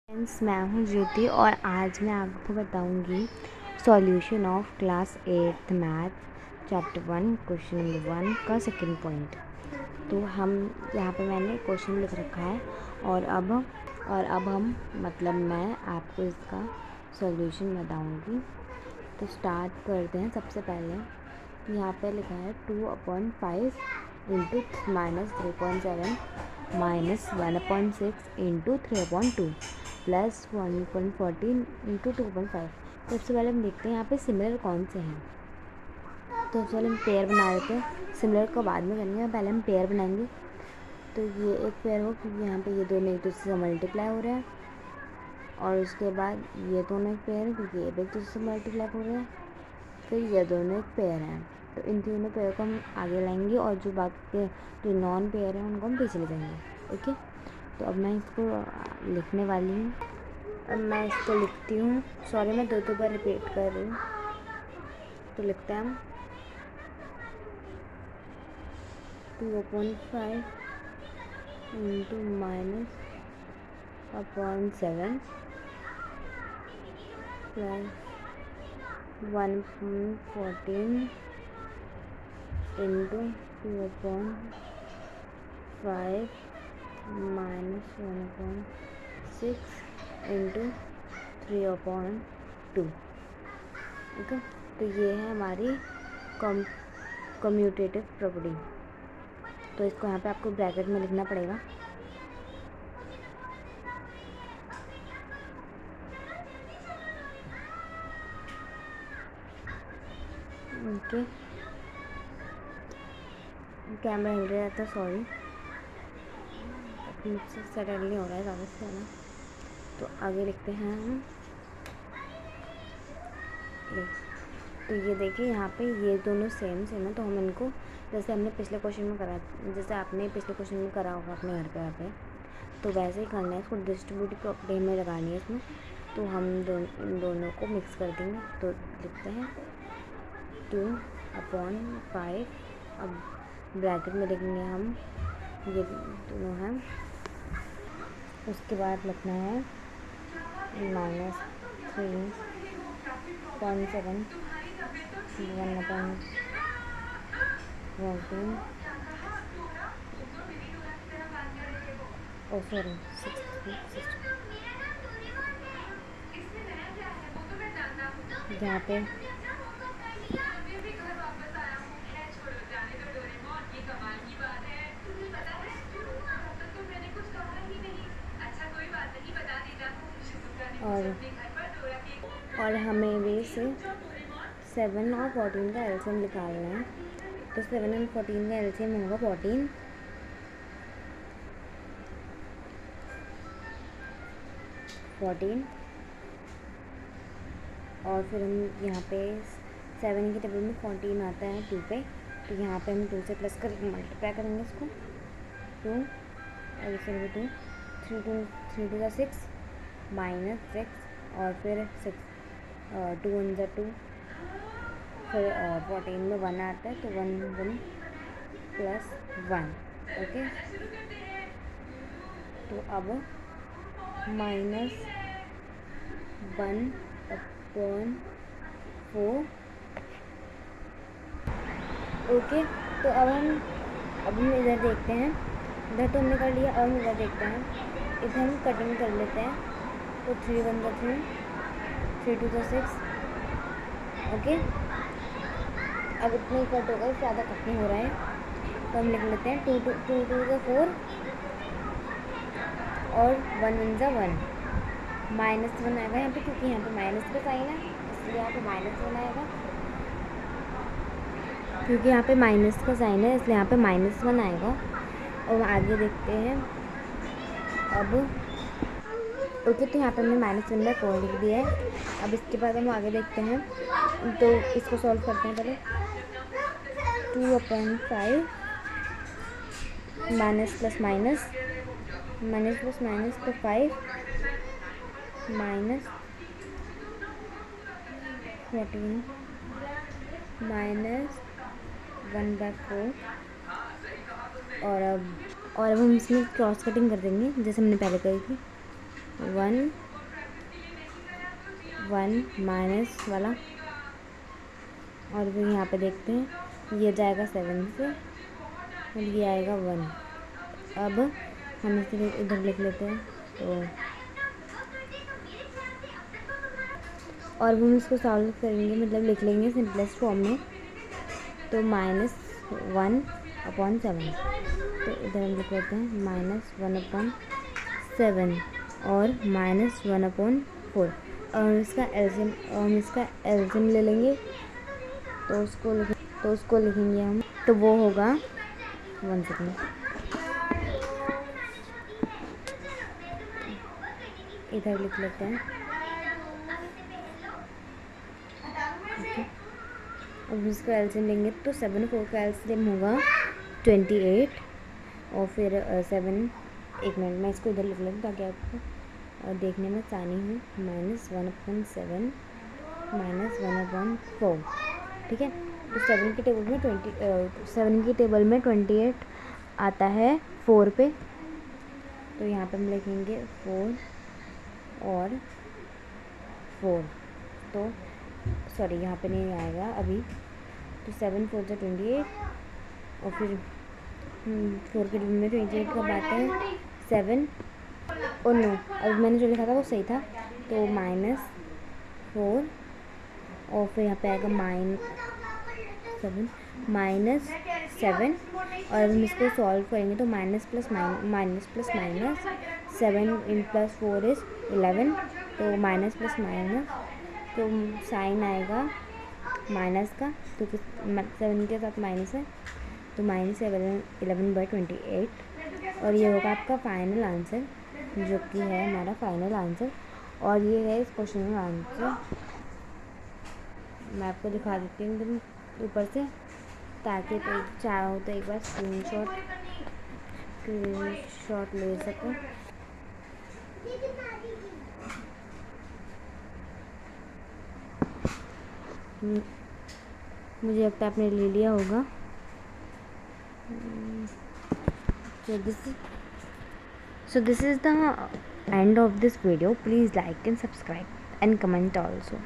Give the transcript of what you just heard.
Friends, मैं हूँ ज्योति और आज मैं आपको बताऊँगी solution of class 8th math chapter 1 question number 1 का सेकंड पॉइंट। तो हम यहाँ पे मैंने क्वेश्चन लिख रखा है और अब हम मैं आपको इसका सॉल्यूशन बताऊँगी। तो स्टार्ट करते हैं। सबसे पहले यहाँ पे लिखा है 2/5 इंटू -3.7 -1/6 इंटू 3/2 प्लस 1.14 इंटू 2.5। तो सबसे पहले हम देखते हैं यहाँ पे सिमिलर कौन से हैं। तो सबसे पहले हम पेयर बना लेते हैं। सिमिलर को बाद में करेंगे, पहले हम पेयर बनाएंगे। तो ये एक पेयर हो क्योंकि यहाँ पे ये दोनों एक दूसरे से मल्टीप्लाई हो रहे हैं, और उसके बाद ये दोनों एक पेयर है क्योंकि ये भी एक दूसरे से मल्टीप्लाई हो रहे हैं। फिर ये दोनों एक पेयर हैं। तो इन तीनों पेयर को हम आगे लाएंगे और जो बाकी जो नॉन पेयर हैं उनको हम पीछे ले जाएंगे। ओके, तो अब मैं इसको लिखने वाली हूँ। अब मैं इसको लिखती हूँ। सॉरी, मैं दो बार रिपीट कर रही हूँ। तो लिखते हैं हम 2/5 into -7 plus 1.14 into 2/5 -1/6 into 3/2। Okay, तो ये है हमारी कम्यूटेटिव प्रॉपर्टी। तो इसको यहाँ पे आपको ब्रैकेट में लिखना पड़ेगा। ओके, कैमरा हिल रहा था, सॉरी, मुझसे सेटल नहीं हो रहा है ज़्यादा से ज़्यादा। तो आगे लिखते हैं हम। तो ये देखिए यहाँ पे ये दोनों सेम है। तो हम इनको जैसे हमने पिछले क्वेश्चन में करा, जैसे आपने पिछले क्वेश्चन में करा होगा अपने घर पे यहाँ पे, तो वैसे ही करना है। इसको डिस्ट्रीब्यूटिव प्रॉपर्टी में लगानी है इसमें। तो हम इन दोनों को मिक्स कर देंगे। तो लिखते हैं 2/5। अब ब्रैकेट में लिखेंगे हम, ये दोनों हैं। उसके बाद लिखना है -3.7 1/14 यहाँ पे और हमें भी से 7 और 14 का एलसीएम निकालना है। तो 7 और 14 का एलसीएम होगा 14। और फिर हम यहाँ पे 7 की टेबल में 14 आता है 2 पे। तो यहाँ पे हम 2 से प्लस कर मल्टीप्लाई करेंगे इसको। 2 और इसे 2 3 2 का 6 -6 और फिर 6 2 1 2। फिर 14 में 1 आता है तो 1 प्लस 1। ओके, तो अब -1/4। ओके, तो अब हम इधर देखते हैं। इधर तो हमने कर लिया। अब हम इधर देखते हैं। इधर हम कटिंग कर लेते हैं। तो 3 1 3 3 2 6। ओके, अब इतने ही कट हो गए, ज़्यादा कट नहीं हो रहा है। तो हम लिख लेते हैं 2 2 4 और 1 1 -1 आएगा यहाँ पे, क्योंकि यहाँ पे माइनस का साइन है इसलिए यहाँ पे -1 आएगा। क्योंकि यहाँ पे माइनस का साइन है इसलिए यहाँ पे -1 आएगा। और आगे देखते हैं अब। ओके, तो यहाँ पे हमने -1/4 लिख दिया है। अब इसके बाद हम आगे देखते हैं। तो इसको सॉल्व करते हैं पहले। 2/5 माइनस प्लस माइनस तो 5 -14 -1/4। और अब हम इसमें क्रॉस कटिंग कर देंगे जैसे हमने पहले करी थी। 1 1 माइनस वाला, और फिर यहाँ पे देखते हैं ये जाएगा 7 से और ये आएगा 1। अब हम इसे इधर लिख लेते हैं, तो और हम इसको सॉल्व करेंगे, मतलब लिख लेंगे सिंपलेस्ट फॉर्म में, तो -1/7। तो इधर हम लिख लेते हैं -1/7 और -1/4। और हम इसका एलसीएम ले लेंगे, तो उसको लिखेंगे हम, तो वो होगा 1 सेकेंड, इधर लिख लेते हैं। अब इसका एलसीएम लेंगे, तो 7 और 4 का एलसीएम होगा 28, और फिर 7, एक मिनट मैं इसको इधर लिख लेती हूँ ताकि आपको देखने में आसानी हो। -1/7 -1/4, ठीक है। तो 7 की टेबल में 28 आता है 4 पे, तो यहाँ पे हम लिखेंगे 4 और 4, तो सॉरी यहाँ पे नहीं आएगा अभी, तो 7 4 जा 28, और फिर 4 के टेबल में 28 कब आता है 7, और नो, अब मैंने जो लिखा था वो सही था, तो -4, और फिर यहाँ पे आएगा -7, और अब हम इसको सॉल्व करेंगे, तो माइनस प्लस माइनस 7 + 4 = 11, तो माइनस प्लस माइनस, तो साइन आएगा माइनस का, क्योंकि 7 के साथ माइनस है, तो -11/28, और ये होगा आपका फाइनल आंसर, जो कि है हमारा फाइनल आंसर। और ये है इस क्वेश्चन का आंसर। मैं आपको दिखा देती हूँ एकदम ऊपर से, ताकि कोई चाहो तो एक बार स्क्रीनशॉट ले सको। मुझे लगता है आपने ले लिया होगा। So this is the end of this video. Please like and subscribe and comment also.